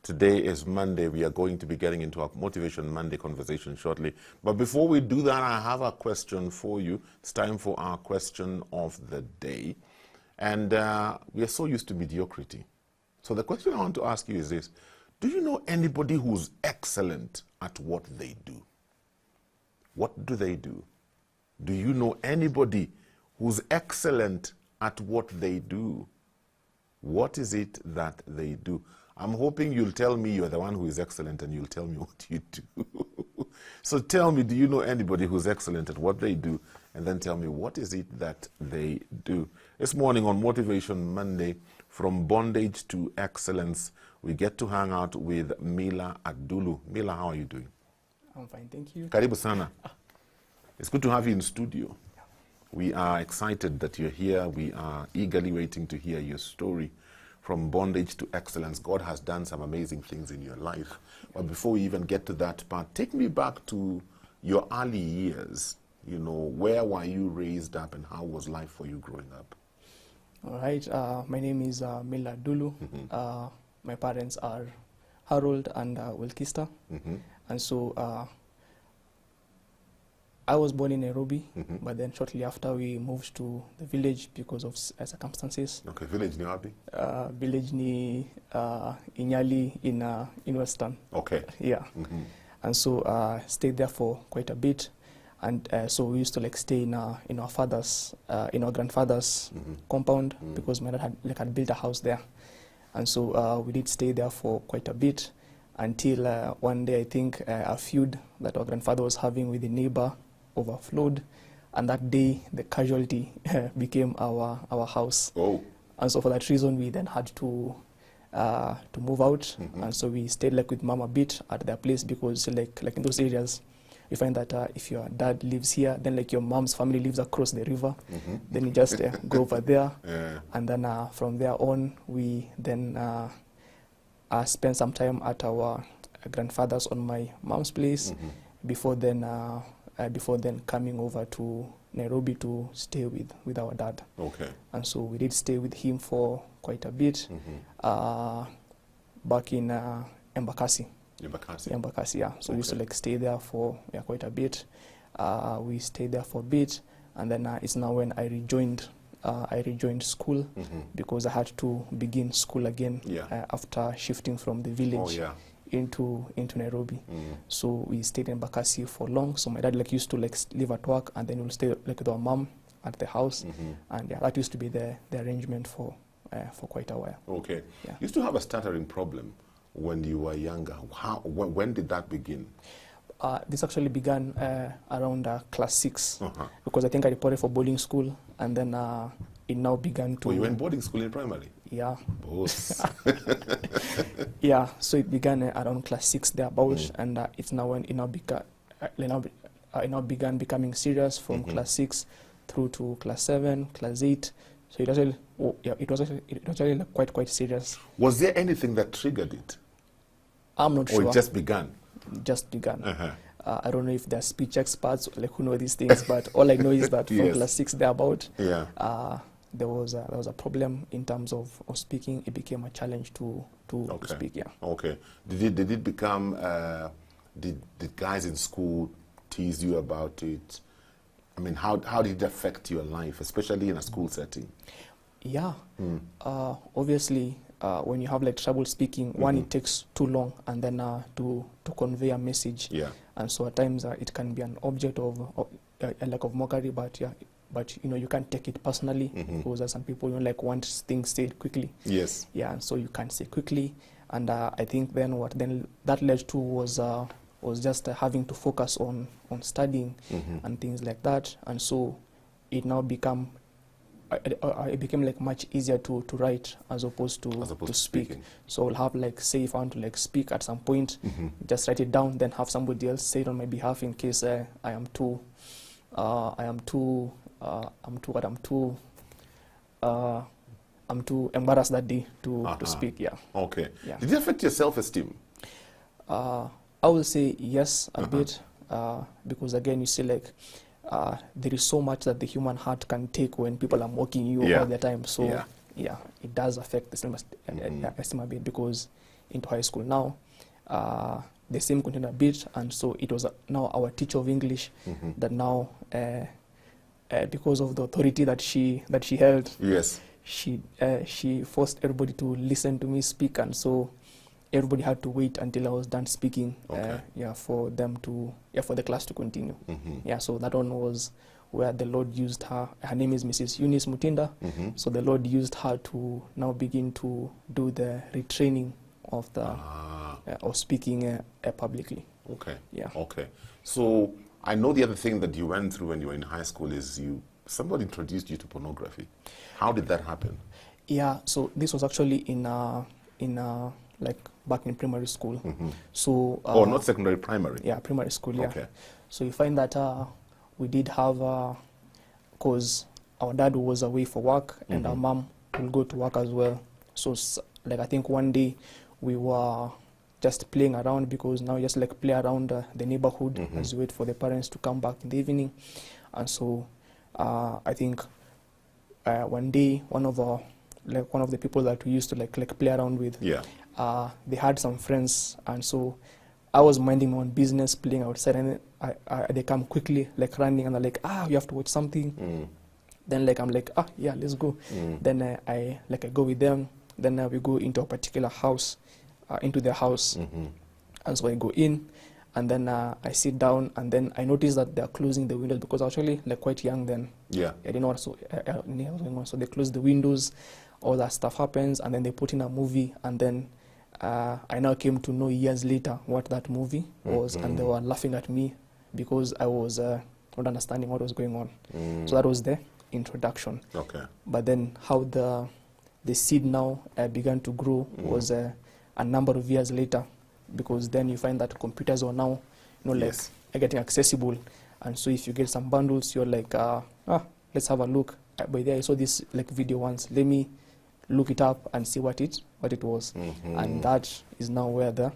Today is Monday. We are going to be getting into our Motivation Monday conversation shortly. But before we do that, I have a question for you. It's time for our question of the day. And we are so used to mediocrity. So the question I want to ask you is this. Do you know anybody who's excellent at what they do? What do they do? Do you know anybody who's excellent at what they do? What is it that they do? I'm hoping you'll tell me you're the one who is excellent and you'll tell me what you do. So tell me, do you know anybody who's excellent at what they do? And then tell me, what is it that they do? This morning on Motivation Monday, from bondage to excellence, we get to hang out with Miller Adulu. Miller, how are you doing? I'm fine, thank you. Karibu sana. It's good to have you in studio. We are excited that you're here. We are eagerly waiting to hear your story. From bondage to excellence, God has done some amazing things in your life. But before we even get to that part, take me back to your early years. You know, where were you raised up and how was life for you growing up? All right, my name is Miller Adulu. My parents are Harold and Wilkista. And so I was born in Nairobi, but then shortly after we moved to the village because of circumstances. Okay, village ni wapi? Village ni Inyali in Western. Okay. Yeah. And so stayed there for quite a bit. And so we used to like stay in our father's, in our grandfather's compound because my dad had built a house there. And so we did stay there for quite a bit until one day I think a feud that our grandfather was having with the neighbor overflowed, and that day the casualty became our house. Oh. And so for that reason we then had to move out, and so we stayed like with mom a bit at their place because like in those areas you find that if your dad lives here, then like your mom's family lives across the river, then you just go over there, and then from there on we then spent some time at our grandfather's on my mom's place before then coming over to Nairobi to stay with our dad. Okay. And so we did stay with him for quite a bit back in Embakasi. Embakasi, yeah. So we used to like stay there for quite a bit. We stayed there for a bit, and then it's now when I rejoined school because I had to begin school again after shifting from the village into Nairobi. So we stayed in Bakasi for long. So my dad like used to like live at work, and then we'll stay like with our mom at the house, and that used to be the arrangement for quite a while. Okay. Yeah. You used to have a stuttering problem when you were younger. When did that begin? This actually began around class 6 because I think I reported for boarding school, and then it now began to... Oh, you went boarding school in primary? Yeah. Boss. Yeah, so it began around class 6 thereabouts, and it's now when it now began becoming serious from class 6 through to class 7, class 8. So it was actually like quite serious. Was there anything that triggered it? I'm not sure. Or it just began? Just began. I don't know if they're speech experts like who know these things, but all I know is that from class 6 thereabout, there was a problem in terms of speaking. It became a challenge to speak. Yeah. Okay. Did it become? Did guys in school tease you about it? I mean, how did it affect your life, especially in a school setting? Yeah. Obviously, when you have like trouble speaking, one, it takes too long, and then to convey a message. Yeah. And so at times it can be an object of a lack of mockery, but you know you can't take it personally because some people like want things said quickly. Yes. Yeah. And so you can't say quickly, and I think then what that led to was just having to focus on studying and things like that, and so it now became like much easier to write as opposed to speak. Speaking. So I'll have like, say if I want to like speak at some point, just write it down, then have somebody else say it on my behalf in case I'm too embarrassed that day to speak. Yeah. Okay. Yeah. Did it affect your self-esteem? I will say yes a bit because again you see like there is so much that the human heart can take when people are mocking you all the time. So yeah, it does affect the self-esteem a bit because into high school now, the same continued a bit, and so it was now our teacher of English that now, because of the authority that she held, yes, she forced everybody to listen to me speak, and so everybody had to wait until I was done speaking, for the class to continue. So that one was where the Lord used her. Her name is Mrs. Eunice Mutinda. So the Lord used her to now begin to do the retraining of the of speaking publicly. Okay. Yeah. Okay. So I know the other thing that you went through when you were in high school is somebody introduced you to pornography. How did that happen? Yeah. So this was actually in like back in primary school. So not secondary, primary. Yeah, primary school. Yeah. Okay. So you find that we did have, because our dad was away for work and our mom will go to work as well. So like I think one day we were just playing around, because now just like play around the neighborhood as we wait for the parents to come back in the evening. And so I think one day one of the people that we used to like play around with, they had some friends, and so I was minding my own business, playing outside, and they come quickly, like running, and they're like, you have to watch something. Then like I'm like, yeah, let's go. Then I go with them. Then we go into a particular house, into their house, and so I go in, and then I sit down, and then I notice that they're closing the windows, because I was actually like quite young then. Yeah, I didn't know what was going on. So they close the windows, all that stuff happens, and then they put in a movie, and then I now came to know years later what that movie was, and they were laughing at me because I was not understanding what was going on. So that was the introduction. Okay. But then how the seed now began to grow was a number of years later, because then you find that computers are now, like getting accessible, and so if you get some bundles, you're like, let's have a look. By the way, I saw this like video once. Let me look it up and see what it was, and that is now where the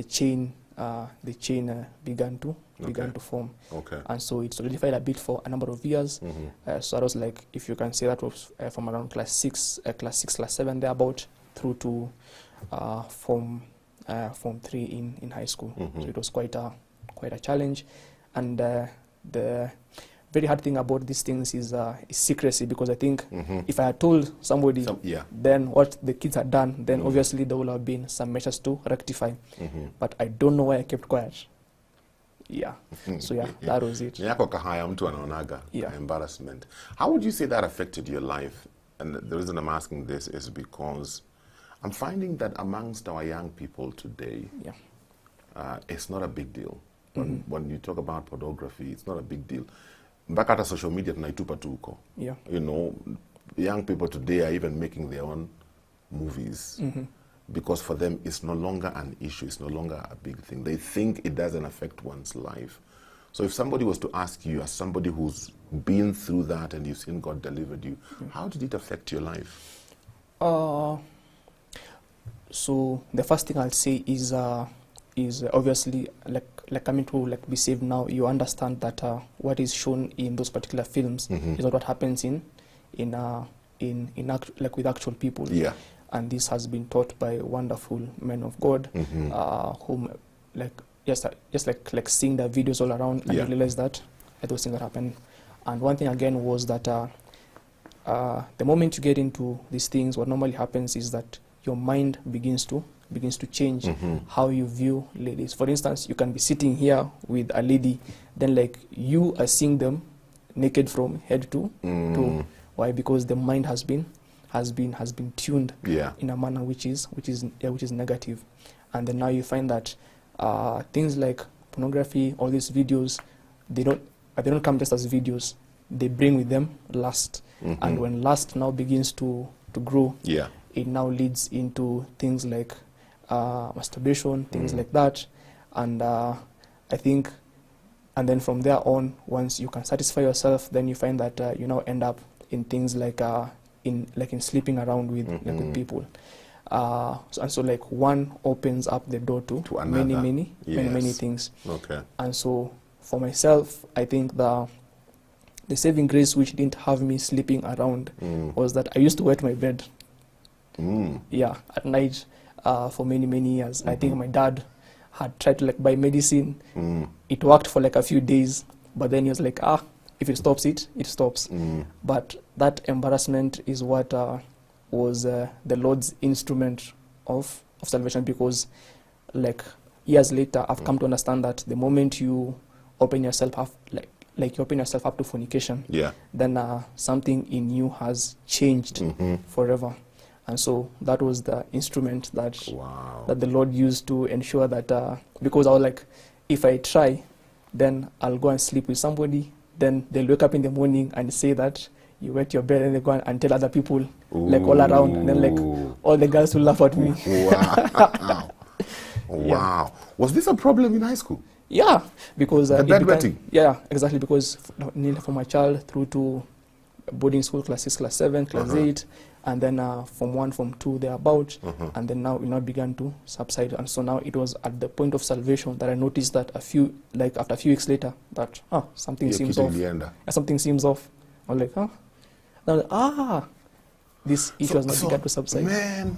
chain began to form. Okay. And so it solidified a bit for a number of years. So I was like, if you can say that was from around class 6, class 7 thereabout, through to form 3 in high school. So it was quite a challenge, and the very hard thing about these things is secrecy, because I think if I had told somebody then what the kids had done, then obviously there would have been some measures to rectify. But I don't know why I kept quiet. Yeah. So yeah, that was it. Embarrassment. How would you say that affected your life? And the reason I'm asking this is because I'm finding that amongst our young people today, it's not a big deal. When you talk about pornography, it's not a big deal. Back at social media, young people today are even making their own movies because for them it's no longer an issue, it's no longer a big thing. They think it doesn't affect one's life. So if somebody was to ask you, as somebody who's been through that and you've seen God delivered you, how did it affect your life? So the first thing I'll say is obviously like coming to be saved now, you understand that what is shown in those particular films is not what happens with actual people. Yeah. And this has been taught by wonderful men of God, whom just seeing the videos all around, and you realize that those things that happen. And one thing again was that the moment you get into these things, what normally happens is that your mind begins to change how you view ladies. For instance, you can be sitting here with a lady, then like you are seeing them naked from head to toe. Why? Because the mind has been tuned in a manner which is negative. And then now you find that things like pornography, all these videos, they don't come just as videos. They bring with them lust. And when lust now begins to grow, it now leads into things like masturbation, things like that. And I think, and then from there on, once you can satisfy yourself, then you find that you now end up in things like in sleeping around with people. So like one opens up the door to many things. Okay. And so for myself, I think the saving grace which didn't have me sleeping around was that I used to wet my bed. Yeah, at night for many years. I think my dad had tried to like buy medicine. It worked for like a few days, but then he was like, if it stops, it stops. But that embarrassment is what was the Lord's instrument of salvation, because like years later, I've come to understand that the moment you open yourself up, like you open yourself up to fornication, then something in you has changed forever. And so that was the instrument that that the Lord used to ensure that, because I was like, if I try, then I'll go and sleep with somebody, then they'll wake up in the morning and say that you wet your bed, and they go and tell other people, like all around, and then like all the girls will laugh at me. Wow. Wow. Was this a problem in high school? Yeah, because the bedwetting. Yeah, exactly, because nearly from my child through to boarding school, class 6, class 7, class 8, and then from 1, from 2, thereabout, and then now it began to subside. And so now it was at the point of salvation that I noticed that after a few weeks later, that something seems off. Something seems off. I was like, Now, this issue has not begun to subside. Man,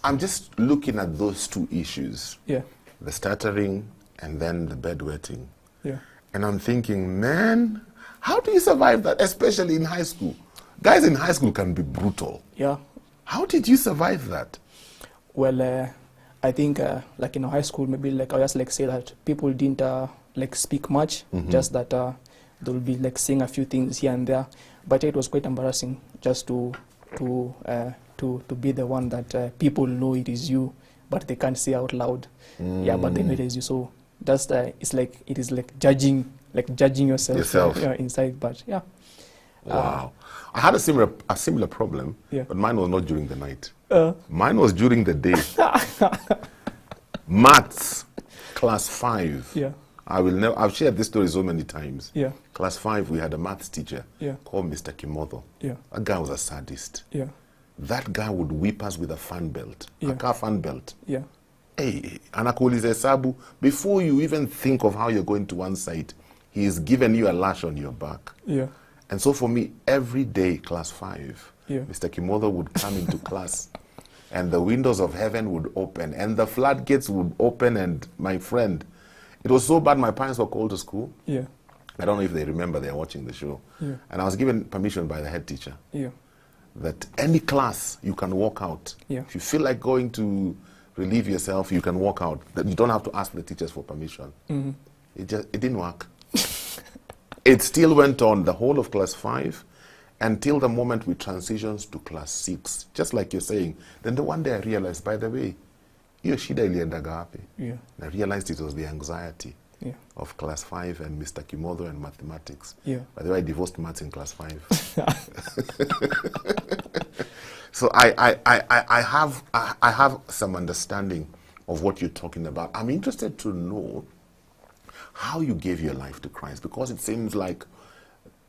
I'm just looking at those two issues. Yeah. The stuttering and then the bedwetting. Yeah. And I'm thinking, man, how do you survive that, especially in high school? Guys in high school can be brutal. Yeah. How did you survive that? Well, I think like in high school, maybe like I just like say that people didn't like speak much, just that they'll be like saying a few things here and there. But it was quite embarrassing just to be the one that people know it is you, but they can't say out loud. Yeah, but they know it is you. So just it is like judging yourself. Inside. But yeah. Wow. I had a similar problem, but mine was not during the night. Mine was during the day. Maths, class 5. Yeah. I've shared this story so many times. Yeah. Class 5, we had a maths teacher called Mr. Kimotho. Yeah. That guy was a sadist. Yeah. That guy would whip us with a fan belt, a car fan belt. Yeah. Hey, anakuuliza hesabu, before you even think of how you're going to one side, he is giving you a lash on your back. Yeah. And so for me, every day, class 5, Mr. Kimotho would come into class, and the windows of heaven would open, and the floodgates would open, and my friend, it was so bad my parents were called to school. Yeah. I don't know if they remember, they're watching the show. Yeah. And I was given permission by the head teacher that any class, you can walk out. Yeah. If you feel like going to relieve yourself, you can walk out. You don't have to ask the teachers for permission. It didn't work. It still went on the whole of class 5 until the moment we transitioned to class 6. Just like you're saying. Then the one day I realized, by the way, hiyo shida iliendaga wapi? And I realized it was the anxiety of class 5 and Mr. Kimotho and mathematics. By the way, I divorced maths in class 5. So I have some understanding of what you're talking about. I'm interested to know how you gave your life to Christ, because it seems like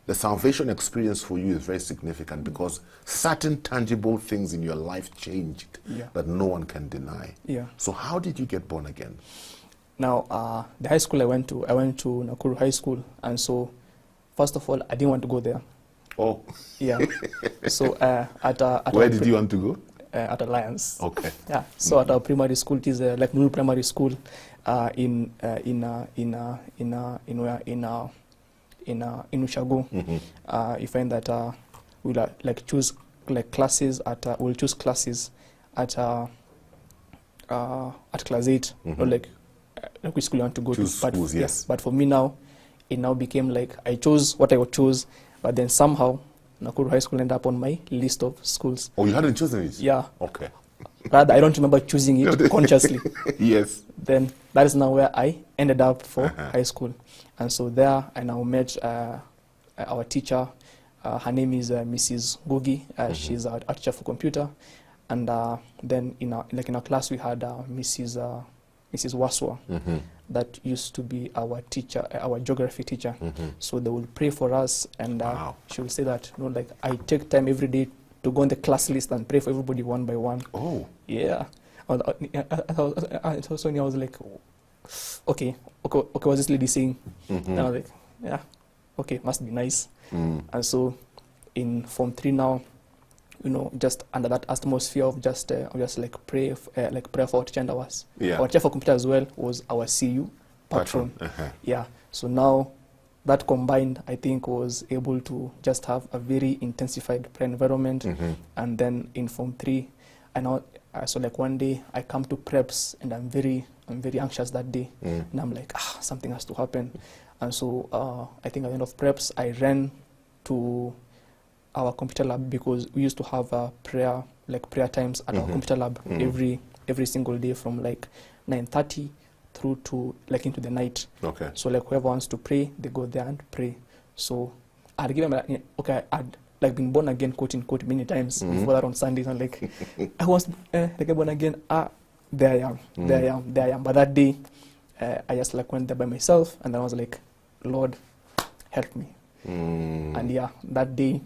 the salvation experience for you is very significant, because certain tangible things in your life changed that no one can deny. So how did you get born again? Now, the high school I went to Nakuru High School, and so first of all, I didn't want to go there. Oh. Yeah. So at where did you want to go? At Alliance. Okay. Yeah. So at our primary school, it is like Nuru Primary School, in Ushago. You find that we'll like choose like classes at we'll choose classes at class 8, or like which school you want to go choose to. But schools, yes. But for me now, it now became like I chose what I would choose, but then somehow Nakuru High School ended up on my list of schools. Oh, you hadn't chosen it? Yeah. Okay. Rather, I don't remember choosing it consciously. Yes. Then that is now where I ended up for high school. And so there I now met our teacher. Her name is Mrs. Gogi. She's our teacher for computer. And then in our class we had Mrs. Waswa, that used to be our teacher, our geography teacher. So they will pray for us, and she will say that, like I take time every day to go on the class list and pray for everybody one by one. Oh. Yeah. I was like, okay, what's this lady saying? And I was like, yeah, okay, must be nice. And so in Form 3 now, just under that atmosphere of just like prayer for teacher and our teacher for computer as well was our CU patron. Yeah. So now that combined, I think, was able to just have a very intensified prayer environment. And then in Form 3, I know, so like one day I come to preps and I'm very anxious that day. And I'm like, something has to happen. And so I think at the end of preps, I ran to our computer lab because we used to have prayer times at our computer lab every single day from like 9:30 through to like into the night. Okay. So like whoever wants to pray, they go there and pray. So I'd given I'd like been born again, quote unquote, many times before that on Sundays. And like I was like born again. There I am. But that day, I just like went there by myself, and then I was like, Lord, help me. And yeah, that day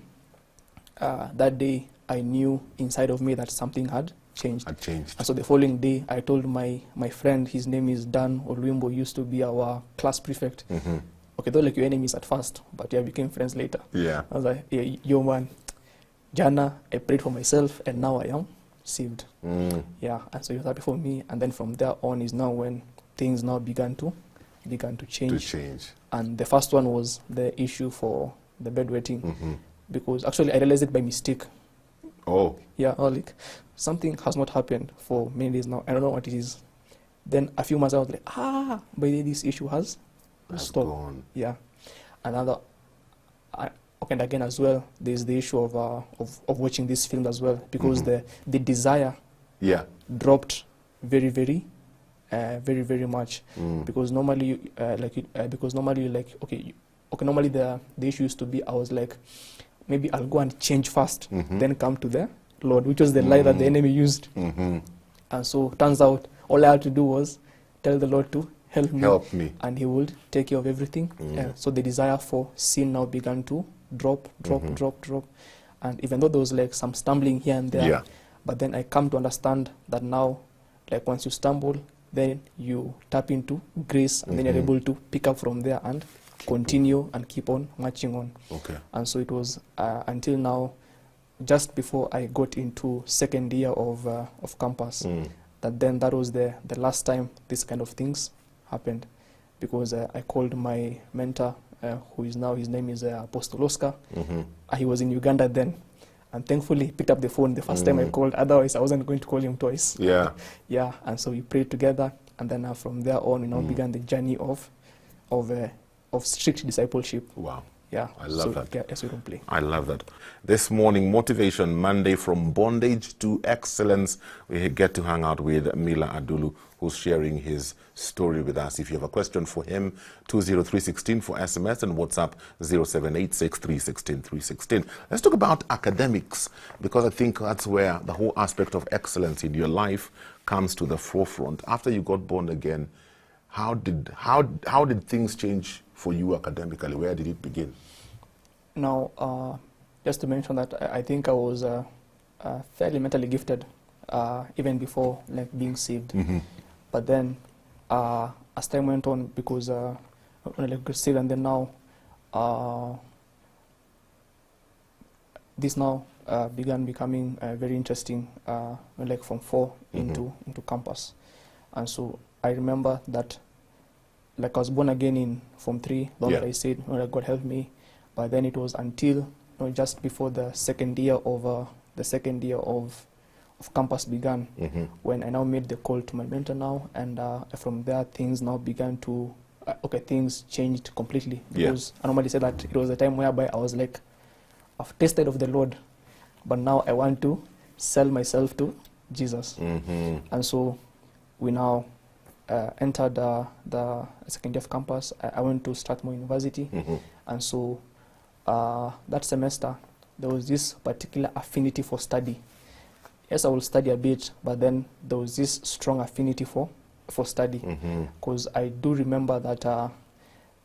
I knew inside of me that something had changed. And so the following day, I told my friend, his name is Dan Olwimbo, used to be our class prefect. Okay, though like your enemies at first, but yeah, became friends later. Yeah. I was like, yo man, Jana, I prayed for myself, and now I am saved. Yeah, and so he was happy for me. And then from there on is now when things now began to change. And the first one was the issue for the bedwetting, because actually I realized it by mistake. Oh. Yeah, like something has not happened for many days now. I don't know what it is. Then a few months I was like, by the way, this issue has stopped. Gone. Yeah. Another, and again as well, there's the issue of watching this film as well, because the desire dropped very, very much. Because normally normally the issue used to be, I was like, maybe I'll go and change first, then come to the Lord, which was the lie that the enemy used. And so turns out all I had to do was tell the Lord to help me, and he would take care of everything. So the desire for sin now began to drop. And even though there was like some stumbling here and there, but then I come to understand that now, like once you stumble, then you tap into grace, and then you're able to pick up from there and continue and keep on marching on. Okay. And so it was until now, just before I got into second year of campus, that was the last time this kind of things happened, because I called my mentor, who is now, his name is Apostle Oscar. He was in Uganda then, and thankfully he picked up the phone the first time I called. Otherwise I wasn't going to call him twice. And so we prayed together, and then from there on we now began the journey of strict discipleship. Wow. Yeah, I love that. Yeah, yes, we don't play. I love that. This morning, Motivation Monday, from bondage to excellence, we get to hang out with Miller Adulu, who's sharing his story with us. If you have a question for him, 20316 for SMS, and WhatsApp 0786316316. Let's talk about academics, because I think that's where the whole aspect of excellence in your life comes to the forefront. After you got born again, how did things change for you academically? Where did it begin? Now, just to mention that I think I was fairly mentally gifted even before like being saved. But then as time went on, because when I got saved, and then now this now began becoming very interesting, like from 4 into campus. And so I remember that, like I was born again in Form 3, that I said, God help me. But then it was until just before the second year of campus began, when I now made the call to my mentor now, and from there things now began to things changed completely. Because I normally say that it was a time whereby I was like, I've tasted of the Lord, but now I want to sell myself to Jesus. And so we now entered the second year of campus. I went to Strathmore University, and so that semester there was this particular affinity for study. Yes, I will study a bit, but then there was this strong affinity for study, because I do remember that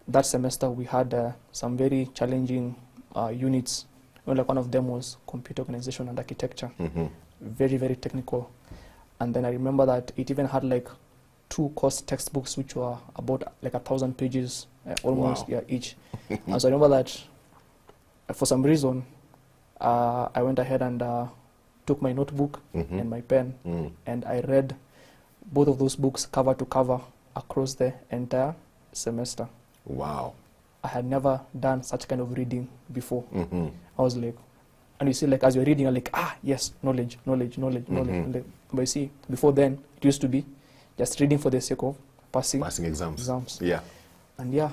that semester we had some very challenging units. Like one of them was computer organization and architecture, very, very technical. And then I remember that it even had like 2 course textbooks which were about like 1,000 pages almost each. And so I remember that for some reason I went ahead and took my notebook and my pen, and I read both of those books cover to cover across the entire semester. Wow. I had never done such kind of reading before. I was like, and you see, like, as you're reading, you're like, yes, knowledge. But you see, before then, it used to be just reading for the sake of passing exams. Yeah. And yeah,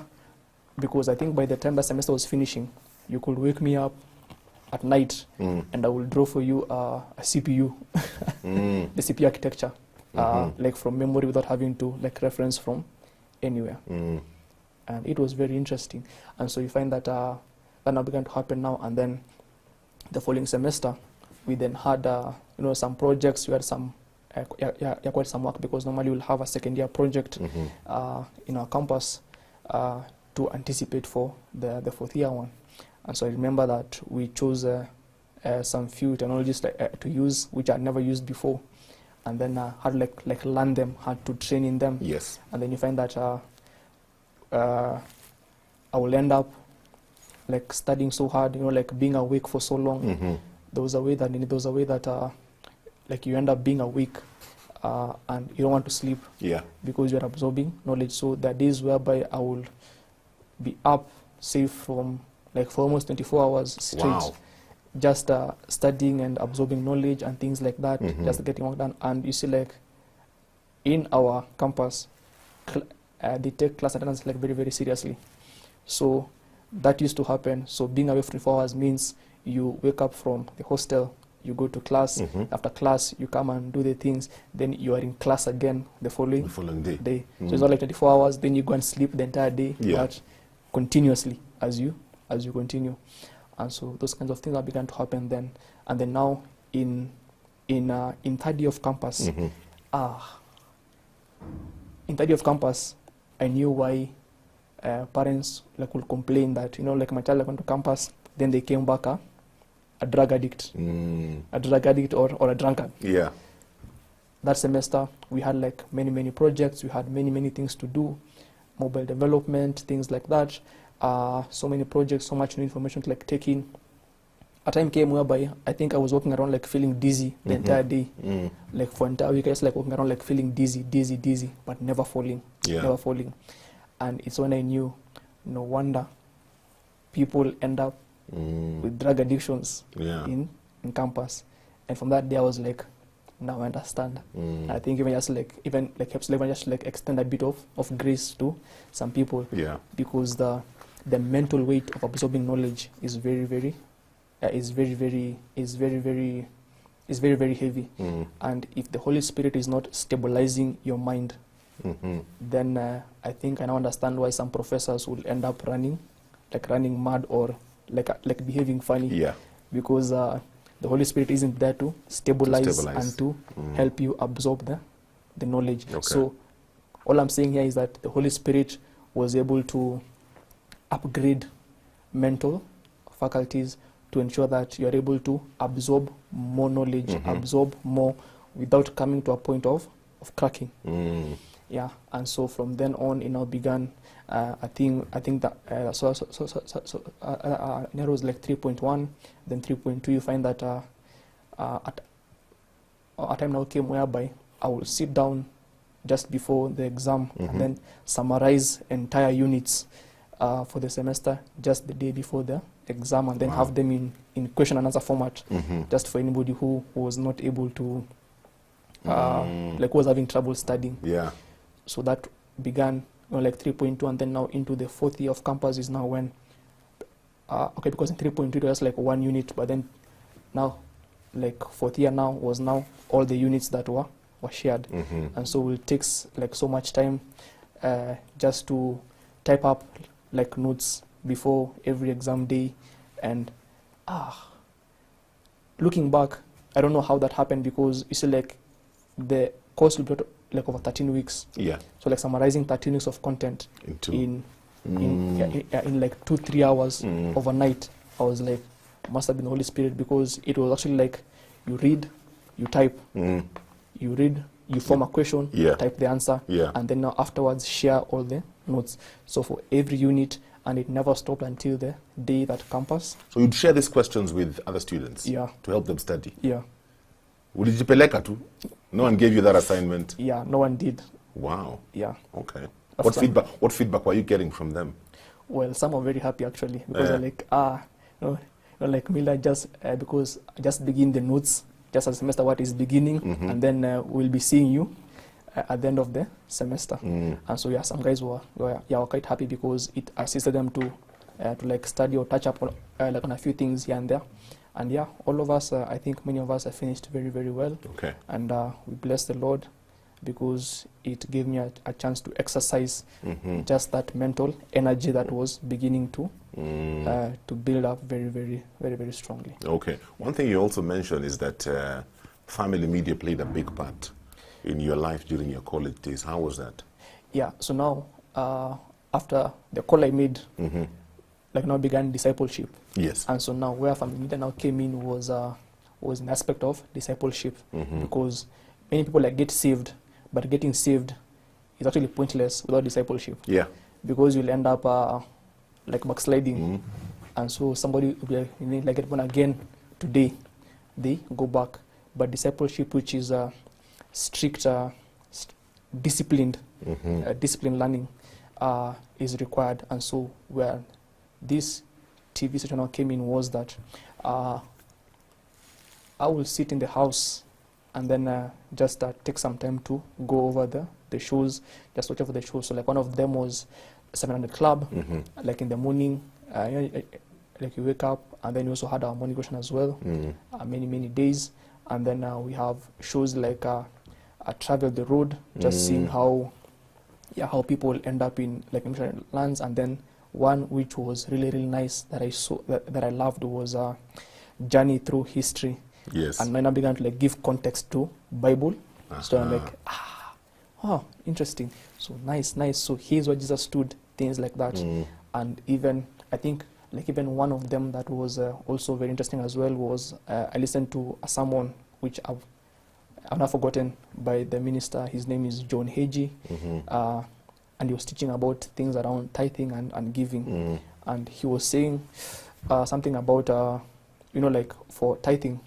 because I think by the time that semester was finishing, you could wake me up at night and I will draw for you a CPU, the CPU architecture, like from memory without having to like reference from anywhere. And it was very interesting. And so you find that that now began to happen now. And then the following semester, we then had some projects. We had some quite some work, because normally we'll have a second year project in our campus to anticipate for the fourth year one. And so I remember that we chose some few technologies to use which I had never used before, and then had like learn them, had to train in them. Yes. And then you find that I will end up like studying so hard, like being awake for so long. There was a way that like you end up being awake and you don't want to sleep because you're absorbing knowledge. So there are days whereby I will be up, say, for almost 24 hours straight, just studying and absorbing knowledge and things like that, just getting work done. And you see, like, in our campus, they take class attendance like very, very seriously. So that used to happen. So being away for 24 hours means you wake up from the hostel, you go to class, after class you come and do the things, then you are in class again the following day. So it's not like 24 hours, then you go and sleep the entire day, but continuously as you continue. And so those kinds of things have begun to happen then. And then now in third year of campus, in third year of campus, I knew why parents like will complain that, like my child went to campus, then they came back a drug addict, or a drunkard. Yeah. That semester we had like many projects, we had many things to do, mobile development, things like that. So many projects, so much new information to like take in. A time came whereby I think I was walking around like feeling dizzy the entire day. Like for entire week I was like walking around like feeling dizzy, but never falling. And it's when I knew, no wonder people end up with drug addictions in campus. And from that day I was like, now I understand. I think even helps just like extend a bit of grace to some people, because the mental weight of absorbing knowledge is very heavy. And if the Holy Spirit is not stabilizing your mind, then I think I now understand why some professors will end up running mad or like behaving funny, because the Holy Spirit isn't there to stabilize. And to help you absorb the knowledge. So all I'm saying here is that the Holy Spirit was able to upgrade mental faculties to ensure that you are able to absorb more knowledge, absorb more without coming to a point of cracking. And so from then on, it now began. I think that it was like 3.1, then 3.2. You find that a time now came whereby I will sit down just before the exam and then summarize entire units for the semester just the day before the exam, and then have them in question and answer format, just for anybody who was not able to, who was having trouble studying. So that began like 3.2, and then now into the fourth year of campus is now when, because in 3.2 it was like one unit, but then now like fourth year now was now all the units that were shared. And so it takes like so much time just to type up like notes before every exam day. And looking back, I don't know how that happened, because you see, like, the course will be like over 13 weeks. So like summarizing 13 weeks of content in like 2-3 hours overnight. I was like, must have been the Holy Spirit, because it was actually like you read, you type, you read, you form a question, type the answer, and then now afterwards share all the notes. So for every unit, and it never stopped until the day that campus. So you'd share these questions with other students? Yeah. To help them study? Yeah. Ulijipeleka tu? No one gave you that assignment? Yeah, no one did. Wow. Yeah. Okay. What feedback were you getting from them? Well, some are very happy actually, because they're like, like Miller, because just begin the notes, just as semester what is beginning, and then we'll be seeing you at the end of the semester. And so yeah, some guys were quite happy because it assisted them to like study or touch up like on a few things here and there. And yeah, all of us, I think many of us have finished very, very well. Okay. And we bless the Lord because it gave me a chance to exercise just that mental energy that was beginning to build up very, very, very, very strongly. Okay. One thing you also mentioned is that family media played a big part in your life during your college days. How was that? Yeah. So now, after the call I made, like now began discipleship. Yes. And so now where family media now came in was an aspect of discipleship, because many people like get saved, but getting saved is actually pointless without discipleship. Yeah. Because you'll end up like backsliding. And so somebody will be like, you need like get born again today, they go back. But discipleship, which is strict, disciplined, disciplined learning, is required. And so where this TV station now came in was that I will sit in the house and then just take some time to go over the shows, just watch over the shows. So like one of them was 700 Club, like in the morning, like you wake up, and then we also had our morning devotion as well, many days. And then we have shows like Travel the Road, just seeing how people end up in like missionary lands. And then one which was really, really nice that I saw, that I loved, was Journey Through History. Yes. And then I began to like give context to Bible. So I'm like, oh, interesting. So nice. So here's where Jesus stood, things like that. And even, I think, like even one of them that was also very interesting as well was I listened to a sermon which I've not forgotten, by the minister. His name is John Hagee. And he was teaching about things around tithing and giving. And he was saying something about, like for tithing,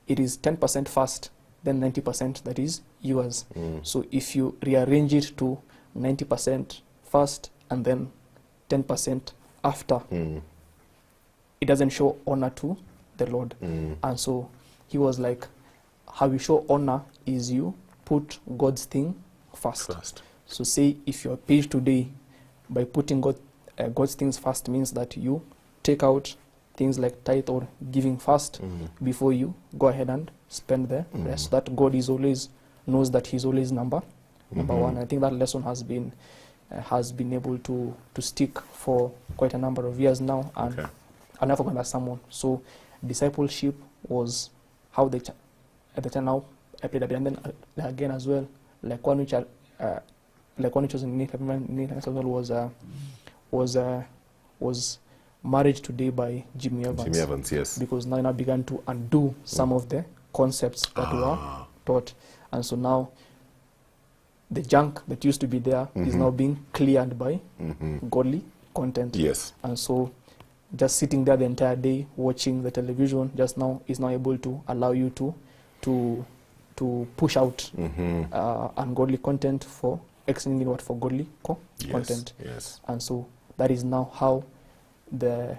it is 10% first, then 90% that is yours. So if you rearrange it to 90% first and then 10% after, it doesn't show honor to the Lord. And so he was like, how you show honor is you put God's thing first. So say if you're paid today, by putting God's things first means that you take out things like tithe or giving first before you go ahead and spend the rest. That God is always knows that He's always number one. I think that lesson has been able to stick for quite a number of years now, and I'll never forget that someone. So discipleship was how they at the time now I played a bit, and then again as well, like one which was in Nepal was Marriage Today by Jimmy Evans. Jimmy Evans, yes. Because now I began to undo some of the concepts that were taught. And so now the junk that used to be there is now being cleared by godly content. Yes. And so just sitting there the entire day watching the television just now is now able to allow you to push out ungodly content for extending for godly content. Yes. And so that is now how the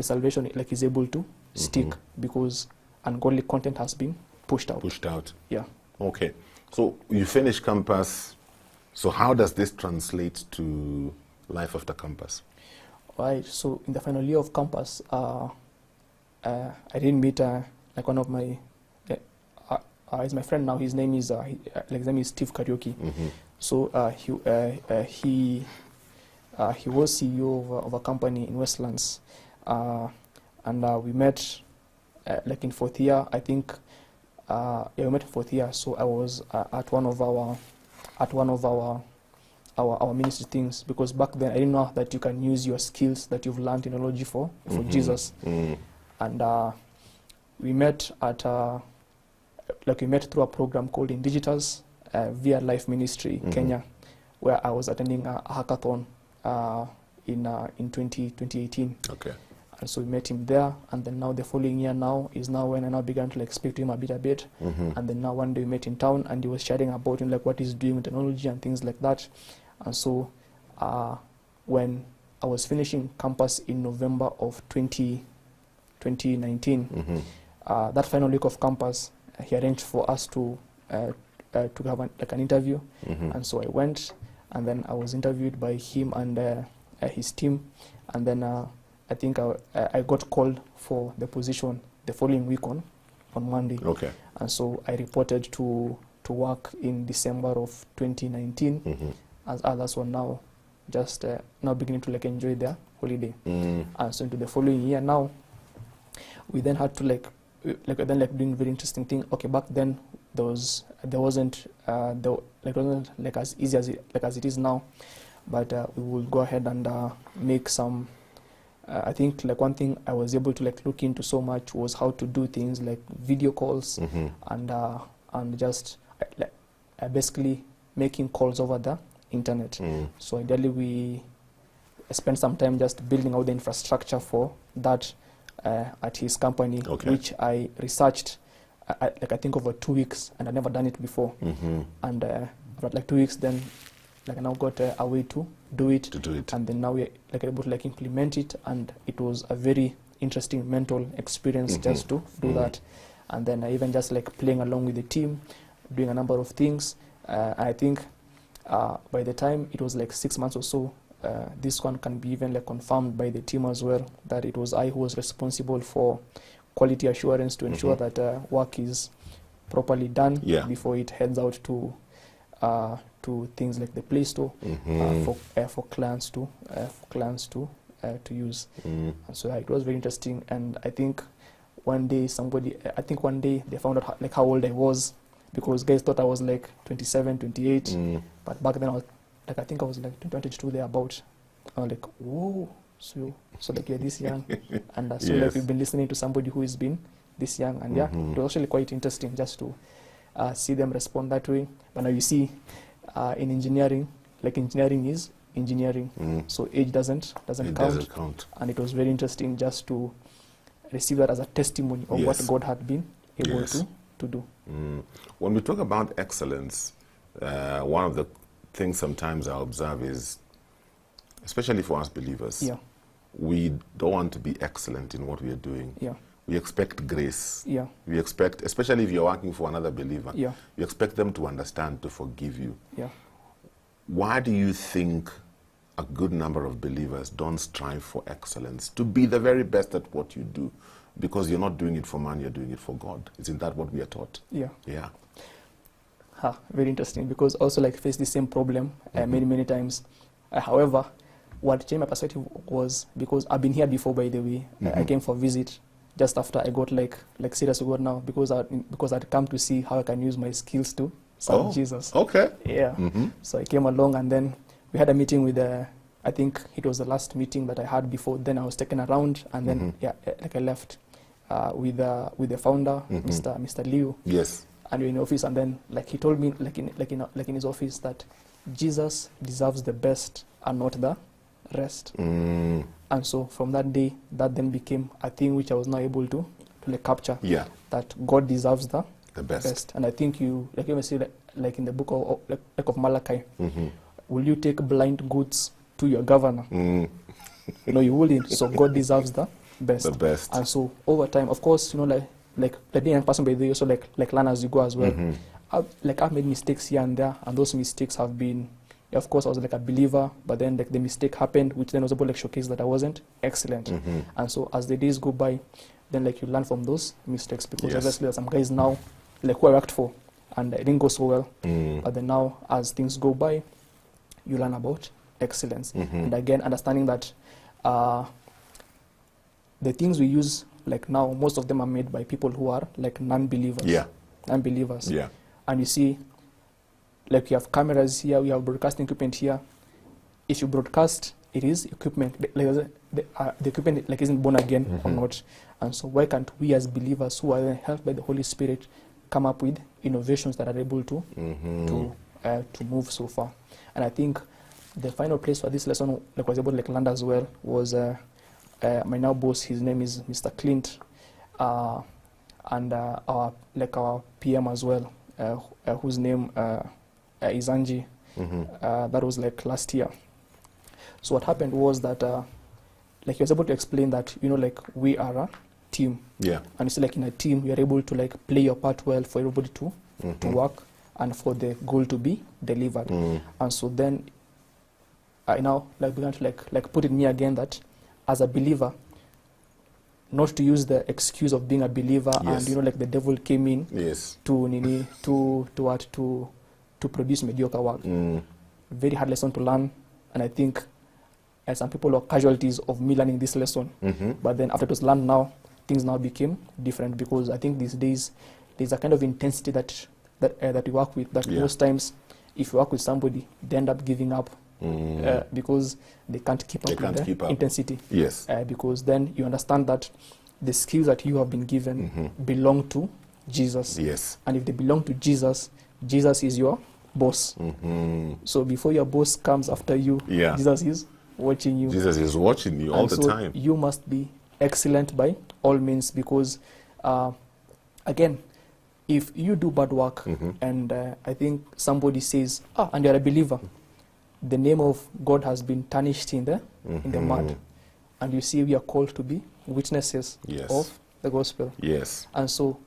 salvation like is able to stick, because ungodly content has been pushed out. Yeah. Okay. So you finish campus. So how does this translate to life after campus? Right. So in the final year of campus, I didn't meet like one of my he's my friend now. His name is Steve Karaoke. So he was CEO of a company in Westlands, and we met like in fourth year, I think. We met in fourth year. So I was at one of our ministry things, because back then I didn't know that you can use your skills that you've learned in theology for Jesus. And we met at we met through a program called Indigitas via Life Ministry Kenya, where I was attending a hackathon in 2018. Okay. And so we met him there, and then now the following year now is now when I now began to like speak to him a bit. And then now one day we met in town, and he was sharing about like what he's doing with technology and things like that. And so when I was finishing campus in November of 2019, that final week of campus, he arranged for us to have like an interview. And so I went, and then I was interviewed by him and his team, and then I think I got called for the position the following week on Monday. Okay. And so I reported to work in December of 2019 as others were now just now beginning to like enjoy their holiday. And so into the following year now, we then had to like doing very interesting thing. Okay, back then there wasn't like as easy as it is now, but we will go ahead and make some. I think like one thing I was able to like look into so much was how to do things like video calls and just basically making calls over the internet. So ideally we spent some time just building out the infrastructure for that at his company, which I researched I think over 2 weeks, and I'd never done it before. And about like 2 weeks, then like I now got a way to do it. And then now we're like able to like implement it, and it was a very interesting mental experience just to do that. And then even just like playing along with the team, doing a number of things. I think by the time it was like 6 months or so, this one can be even like confirmed by the team as well, that it was I who was responsible for quality assurance to ensure that work is properly done before it heads out to things like the Play Store for clients to use. And so it was very interesting. And I think one day they found out like how old I was, because guys thought I was like 27, 28, but back then I think I was like 22 there about. I was like, whoa, so like you're this young, and so like we've been listening to somebody who has been this young, and it was actually quite interesting just to see them respond that way. But now you see, in engineering, like engineering is engineering, so age doesn't count, and it was very interesting just to receive that as a testimony of what God had been able to do. When we talk about excellence, one of the things sometimes I observe is, especially for us believers, we don't want to be excellent in what we are doing. We expect grace. We expect, especially if you're working for another believer, you expect them to understand, to forgive you. Why do you think a good number of believers don't strive for excellence, to be the very best at what you do? Because you're not doing it for man, you're doing it for God. Isn't that what we are taught? Very interesting, because also like face the same problem many times. However, what changed my perspective was because I've been here before, by the way. I came for a visit just after I got like serious with God now, because I'd come to see how I can use my skills to serve Jesus. So I came along, and then we had a meeting with I think it was the last meeting that I had before. Then I was taken around, and then I left with the founder, Mr. Liu. And we're in the office, and then like he told me like in his office that Jesus deserves the best and not the rest. And so from that day, that then became a thing which I was now able to like capture. That God deserves the best. And I think you like even see like in the book of Malachi, will you take blind goats to your governor? No, you wouldn't. So God deserves the best. And so over time, of course, like the young person, by the way, also like learn as you go as well. I've made mistakes here and there, and those mistakes have been, of course, I was like a believer, but then like the mistake happened, which then was able to like showcase that I wasn't excellent. And so as the days go by, then like you learn from those mistakes, because obviously there's some guys now like who I worked for, and it didn't go so well. But then now as things go by, you learn about excellence. And again, understanding that the things we use like now, most of them are made by people who are like non-believers. And you see, like you have cameras here, we have broadcasting equipment here. If you broadcast, it is equipment. The equipment like isn't born again or not. And so why can't we as believers who are helped by the Holy Spirit come up with innovations that are able to move so far? And I think The final place for this lesson, like, was able to like land as well, was my now boss. His name is Mr. Clint, and our PM as well, whose name is Angie. That was like last year. So what happened was that like he was able to explain that, you know, like we are a team. Yeah. And it's like in a team you are able to like play your part well for everybody to work and for the goal to be delivered. And so then I now like began to like put it in me again that as a believer, not to use the excuse of being a believer and, you know, like the devil came in to produce mediocre work. Very hard lesson to learn, and I think some people are casualties of me learning this lesson. But then after it was learned now, things now became different, because I think these days there's a kind of intensity that we work with, that most times if you work with somebody, they end up giving up because they can't keep up with the intensity. Yes. Because then you understand that the skills that you have been given belong to Jesus. Yes. And if they belong to Jesus, Jesus is your boss. So before your boss comes after you, Jesus is watching you. Jesus is watching you all the time. You must be excellent by all means, because again, if you do bad work and I think somebody says, and you're a believer, the name of God has been tarnished in the mud, and you see we are called to be witnesses of the gospel. Yes. And so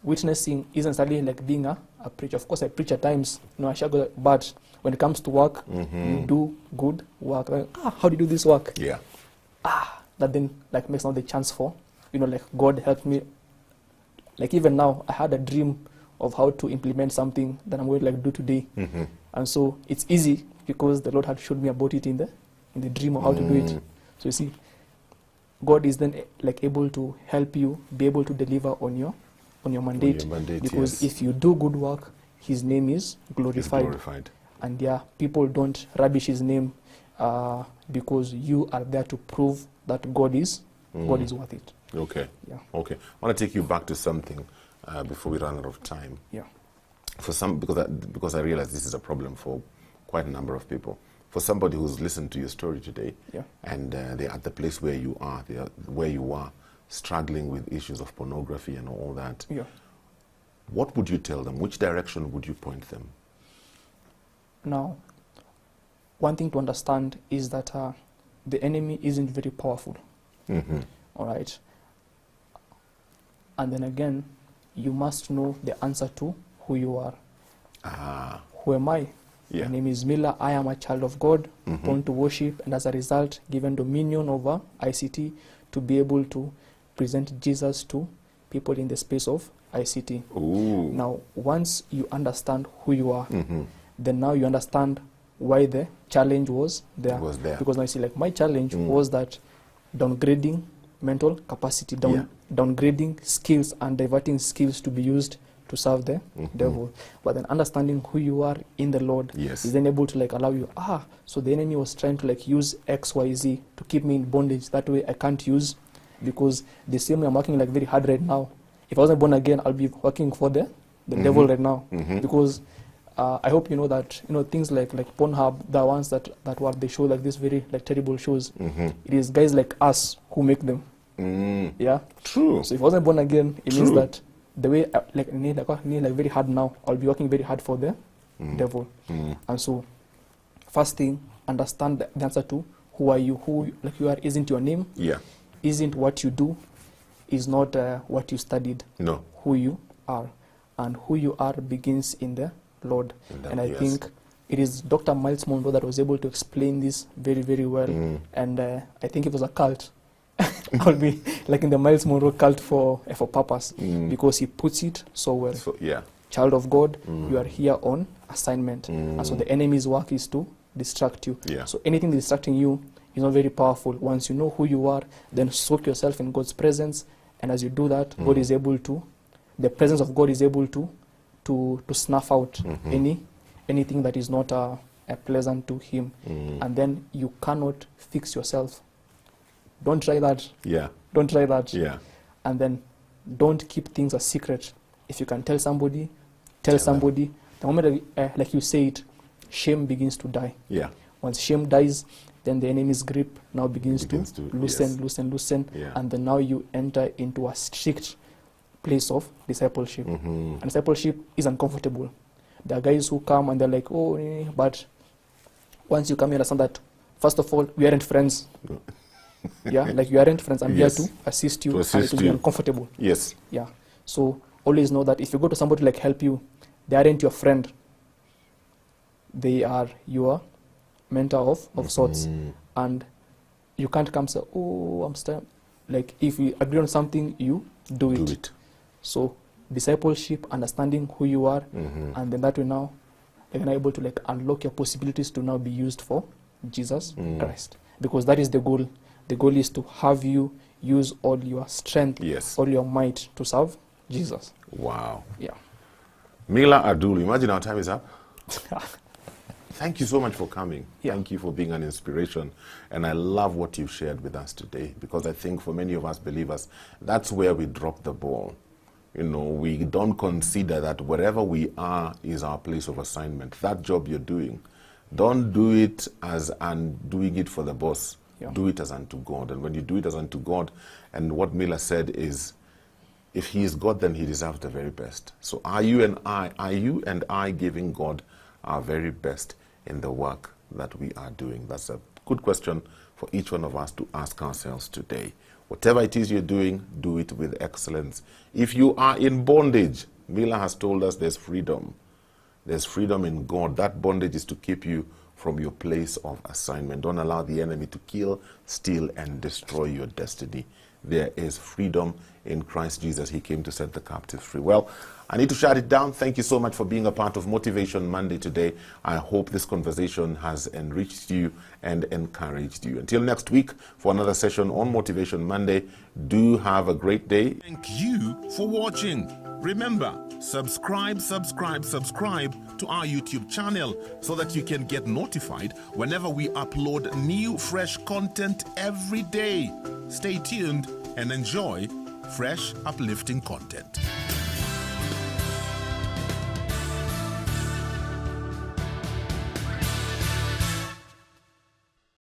witnessing isn't necessarily like being a preacher. Of course I preach at times, you know, I shall go, but when it comes to work, you do good work. Like, how do you do this work? Yeah. That then like makes now the chance for, you know, like God helped me. Like even now, I had a dream of how to implement something that I'm going to like do today. And so it's easy because the Lord had showed me about it in the dream of how to do it. So you see, God is then like able to help you be able to deliver on your mandate, because if you do good work, His name is glorified. And people don't rubbish His name because you are there to prove that God is worth it. Okay. Yeah. Okay. I want to take you back to something before we run out of time. Yeah. For some, because I realize this is a problem for quite a number of people. For somebody who's listened to your story today, and they're at the place where you are, where you are, struggling with issues of pornography and all that. Yeah. What would you tell them? Which direction would you point them? Now, one thing to understand is that the enemy isn't very powerful. All right. And then again, you must know the answer to who you are. Who am I? My name is Miller. I am a child of God, born to worship, and as a result, given dominion over ICT to be able to present Jesus to people in the space of ICT. Ooh. Now, once you understand who you are, then now you understand why the challenge was there. Because now you see, like, my challenge was that downgrading mental capacity, downgrading skills and diverting skills to be used to serve the devil. But then understanding who you are in the Lord is then able to like allow you, so the enemy was trying to like use XYZ to keep me in bondage. That way I can't use, because the same way I'm working like very hard right now. If I wasn't born again, I'll be working for the devil right now. Because I hope you know that, you know, things like Pornhub, the ones that they show like this very like terrible shows. It is guys like us who make them. Yeah. True. So if I wasn't born again, it means that the way I need very hard now, I'll be working very hard for the devil. And so, first thing, understand the answer to who are you. Who like you are isn't your name. Yeah. Isn't what you do. Is not what you studied. No. Who you are, and who you are begins in the Lord. And I think it is Dr. Miles Monroe that was able to explain this very, very well. And I think it was a cult. I'll be like in the Miles Monroe cult for purpose, because he puts it so well. So, Child of God, you are here on assignment. And so the enemy's work is to distract you. So anything distracting you is not very powerful. Once you know who you are, then soak yourself in God's presence. And as you do that, God is able to, the presence of God is able to snuff out anything that is not pleasant to Him. And then you cannot fix yourself. Don't try that. Don't try that. And then don't keep things a secret. If you can tell somebody, tell somebody. The moment like you say it, shame begins to die. Once shame dies, then the enemy's grip now begins to loosen, yes. loosen, Yeah. and then now you enter into a strict place of discipleship. And discipleship is uncomfortable. There are guys who come and they're like, oh, but once you come, you understand that, first of all, we aren't friends. Yeah, like you aren't friends. I'm Yes. here to assist you, To assist and it will be you. uncomfortable. Yes. Yeah. So always know that if you go to somebody like help you, they aren't your friend. They are your mentor of sorts. And you can't come say, oh, I'm still, like if we agree on something, you do it. Do it. So discipleship, understanding who you are, and then that way now you're able to like unlock your possibilities to now be used for Jesus Christ. Because that is the goal. The goal is to have you use all your strength, Yes. all your might to serve Jesus. Wow. Yeah. Miller Adulu, imagine our time is up. Thank you so much for coming. Yeah. Thank you for being an inspiration. And I love what you've shared with us today, because I think for many of us believers, that's where we drop the ball. You know, we don't consider that wherever we are is our place of assignment. That job you're doing, don't do it as doing it for the boss. Yeah. Do it as unto God. And when you do it as unto God, and what Miller said is, if he is God, then he deserves the very best. So are you and I giving God our very best in the work that we are doing? That's a good question for each one of us to ask ourselves today. Whatever it is you're doing, do it with excellence. If you are in bondage, Miller has told us there's freedom. There's freedom in God. That bondage is to keep you from your place of assignment. Don't allow the enemy to kill, steal, and destroy your destiny. There is freedom in Christ Jesus. He came to set the captives free. Well, I need to shut it down. Thank you so much for being a part of Motivation Monday today. I hope this conversation has enriched you and encouraged you. Until next week for another session on Motivation Monday, do have a great day. Thank you for watching. Remember, subscribe to our YouTube channel so that you can get notified whenever we upload new fresh content every day. Stay tuned and enjoy fresh, uplifting content.